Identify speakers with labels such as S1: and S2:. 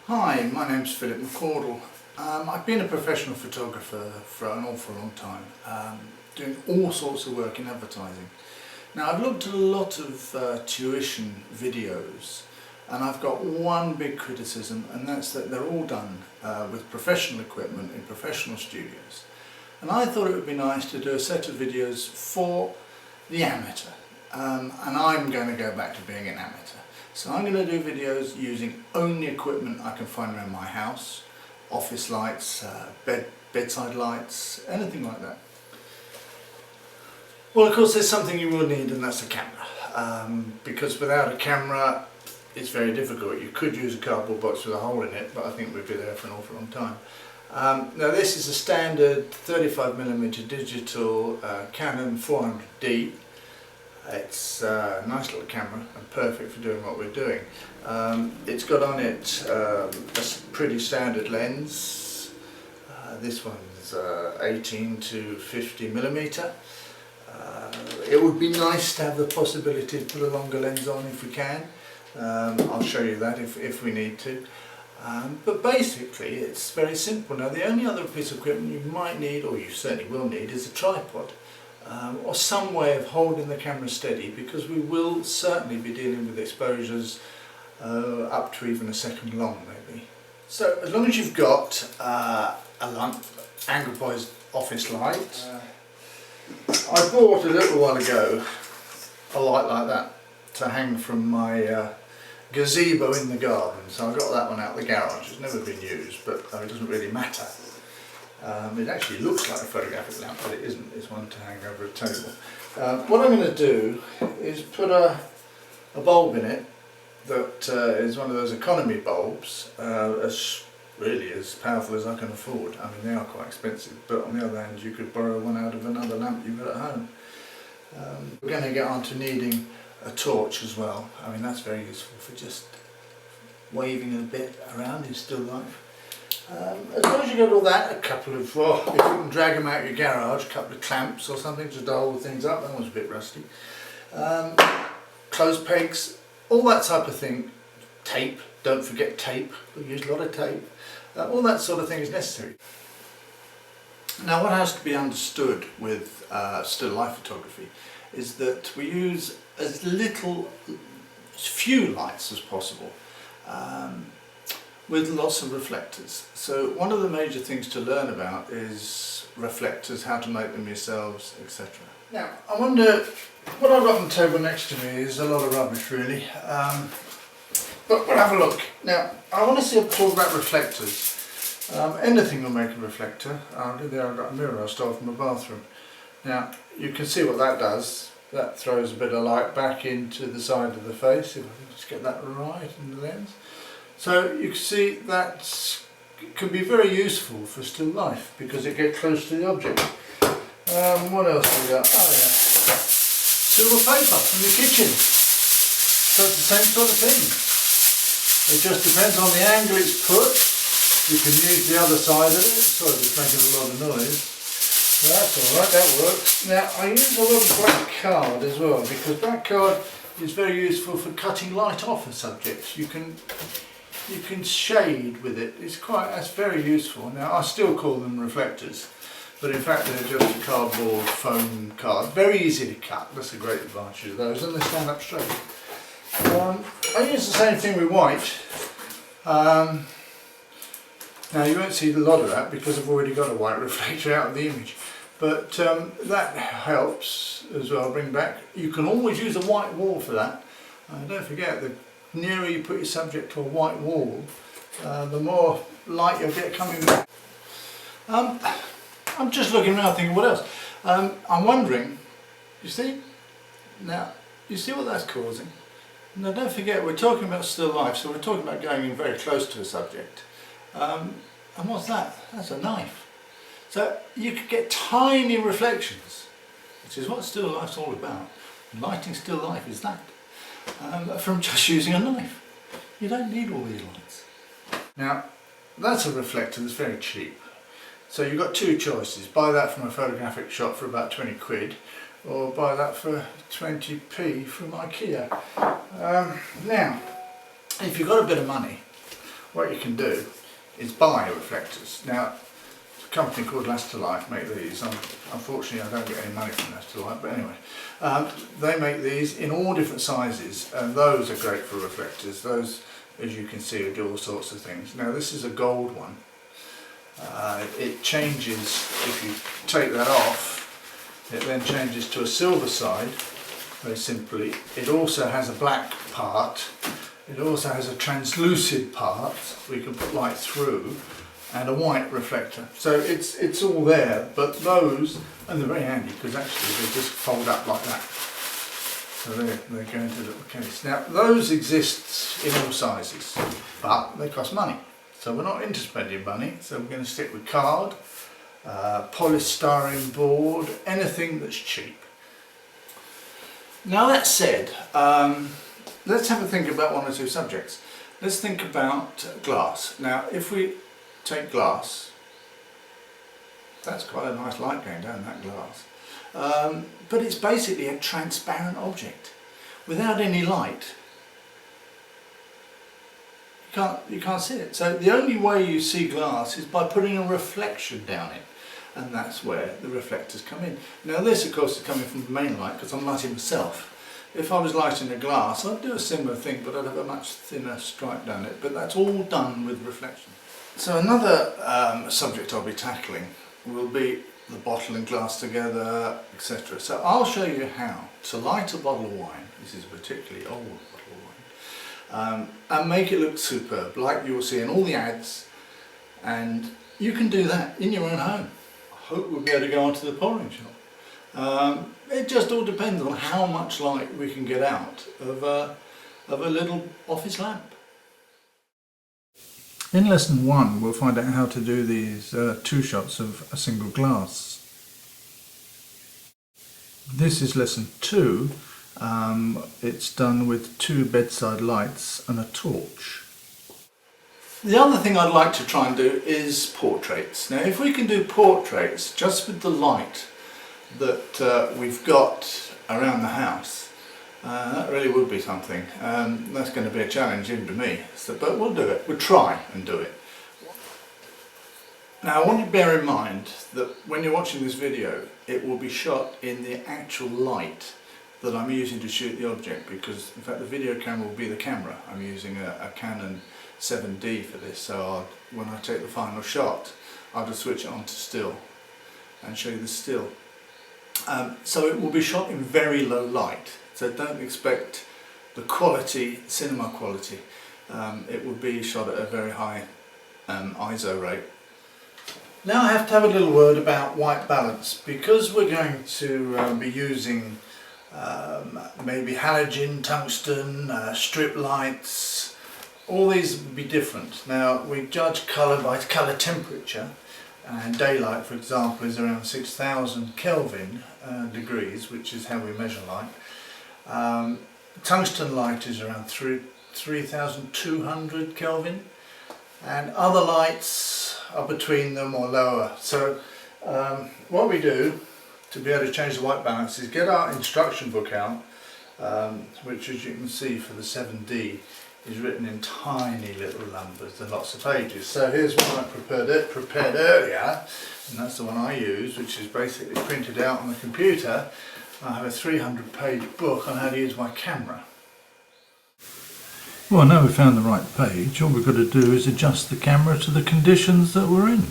S1: Hi, my name's Philip McCordle. I've been a professional photographer for an awful long time, doing all sorts of work in advertising. Now I've looked at a lot of tuition videos, and I've got one big criticism, and that's that they're all done with professional equipment in professional studios. And I thought it would be nice to do a set of videos for the amateur, and I'm going to go back to being an amateur. So I'm going to do videos using only equipment I can find around my house, office lights, bedside lights, anything like that. Well, of course there's something you will need, and that's a camera, because without a camera it's very difficult. You could use a cardboard box with a hole in it, but I think we'd be there for an awful long time. Now this is a standard 35mm digital Canon 400D. It's a nice little camera and perfect for doing what we're doing. It's got on it a pretty standard lens. This one's 18 to 50mm. It would be nice to have the possibility to put a longer lens on if we can. I'll show you that if we need to. But basically it's very simple. Now the only other piece of equipment you might need, or you certainly will need, is a tripod. Or some way of holding the camera steady, because we will certainly be dealing with exposures up to even a second long maybe. So as long as you've got a improvised office light, I bought a little while ago a light like that to hang from my gazebo in the garden, so I got that one out of the garage. It's never been used, but it doesn't really matter. It actually looks like a photographic lamp, but it isn't. It's one to hang over a table. What I'm going to do is put a bulb in it that is one of those economy bulbs, really as powerful as I can afford. I mean, they are quite expensive, but on the other hand you could borrow one out of another lamp you've got at home. We're going to get on to needing a torch as well. I mean, that's very useful for just waving a bit around in still life. As long as you got all that, a couple of, if you can drag them out of your garage, a couple of clamps or something to hold things up. That one's a bit rusty. Clothes pegs, all that type of thing. Tape, don't forget tape. We use a lot of tape. All that sort of thing is necessary. Now what has to be understood with still life photography is that we use as few lights as possible. With lots of reflectors. So one of the major things to learn about is reflectors, how to make them yourselves, etc. Now I wonder, what I've got on the table next to me is a lot of rubbish really, but we'll have a look. Now I want to talk about reflectors. Anything will make a reflector. There I've got a mirror I stole from a bathroom. Now you can see what that does. That throws a bit of light back into the side of the face, if I can just get that right in the lens. So you can see that can be very useful for still life because it gets close to the object. What else have we got? Oh yeah, silver paper from the kitchen. So it's the same sort of thing. It just depends on the angle it's put. You can use the other side of it. Sorry, it's making a lot of noise. But that's alright, that works. Now I use a lot of black card as well, because black card is very useful for cutting light off a subject. You can shade with it. That's very useful. Now I still call them reflectors, but in fact they're just a cardboard foam card. Very easy to cut. That's a great advantage of those, and they stand up straight. I use the same thing with white. Now you won't see a lot of that because I've already got a white reflector out of the image, but that helps as well. Bring back. You can always use a white wall for that. Don't forget, the nearer you put your subject to a white wall, the more light you'll get coming back. I'm just looking around thinking, what else? I'm wondering, you see what that's causing? Now don't forget, we're talking about still life, so we're talking about going in very close to a subject. And what's that? That's a knife. So you could get tiny reflections, which is what still life's all about. Lighting still life is that. From just using a knife. You don't need all these lights. Now that's a reflector that's very cheap. So you've got two choices. Buy that from a photographic shop for about 20 quid, or buy that for 20p from IKEA. Now if you've got a bit of money, what you can do is buy reflectors. Now, a company called Life make these. Unfortunately, I don't get any money from Life, but anyway, they make these in all different sizes, and those are great for reflectors. Those, as you can see, do all sorts of things. Now, this is a gold one. It changes, if you take that off, it then changes to a silver side, very simply. It also has a black part, it also has a translucid part, we can put light through, and a white reflector. So it's all there, but those, and they're very handy because actually they just fold up like that. So they go into the little case. Now, those exist in all sizes, but they cost money. So we're not into spending money, so we're going to stick with card, polystyrene board, anything that's cheap. Now that said, let's have a think about one or two subjects. Let's think about glass. Now if we take glass, that's quite a nice light going down that glass. But it's basically a transparent object. Without any light, you can't see it. So the only way you see glass is by putting a reflection down it, and that's where the reflectors come in. Now this of course is coming from the main light because I'm lighting myself. If I was lighting a glass, I'd do a similar thing, but I'd have a much thinner stripe down it, but that's all done with reflection. So another subject I'll be tackling will be the bottle and glass together, etc. So I'll show you how to light a bottle of wine, this is a particularly old bottle of wine, and make it look superb, like you'll see in all the ads, and you can do that in your own home. I hope we'll be able to go onto the pouring shop. It just all depends on how much light we can get out of a little office lamp. In lesson 1 we'll find out how to do these 2 shots of a single glass. This is lesson 2. It's done with 2 bedside lights and a torch. The other thing I'd like to try and do is portraits. Now if we can do portraits just with the light that we've got around the house, that really would be something. That's going to be a challenge even to me, but we'll do it. We'll try and do it. Now I want you to bear in mind that when you're watching this video, it will be shot in the actual light that I'm using to shoot the object, because in fact the video camera will be the camera. I'm using a Canon 7D for this, so when I take the final shot I'll just switch it on to still and show you the still. So it will be shot in very low light, so don't expect the quality, cinema quality. It will be shot at a very high ISO rate. Now I have to have a little word about white balance, because we're going to be using maybe halogen, tungsten, strip lights. All these will be different. Now we judge colour by colour temperature, and daylight for example is around 6,000 Kelvin degrees, which is how we measure light. Tungsten light is around 3,200 Kelvin, and other lights are between them or lower. So what we do to be able to change the white balance is get our instruction book out, which as you can see for the 7D is written in tiny little numbers and lots of pages. So here's one I prepared earlier, and that's the one I use, which is basically printed out on the computer. I have a 300-page book on how to use my camera. Well, now we've found the right page, all we've got to do is adjust the camera to the conditions that we're in.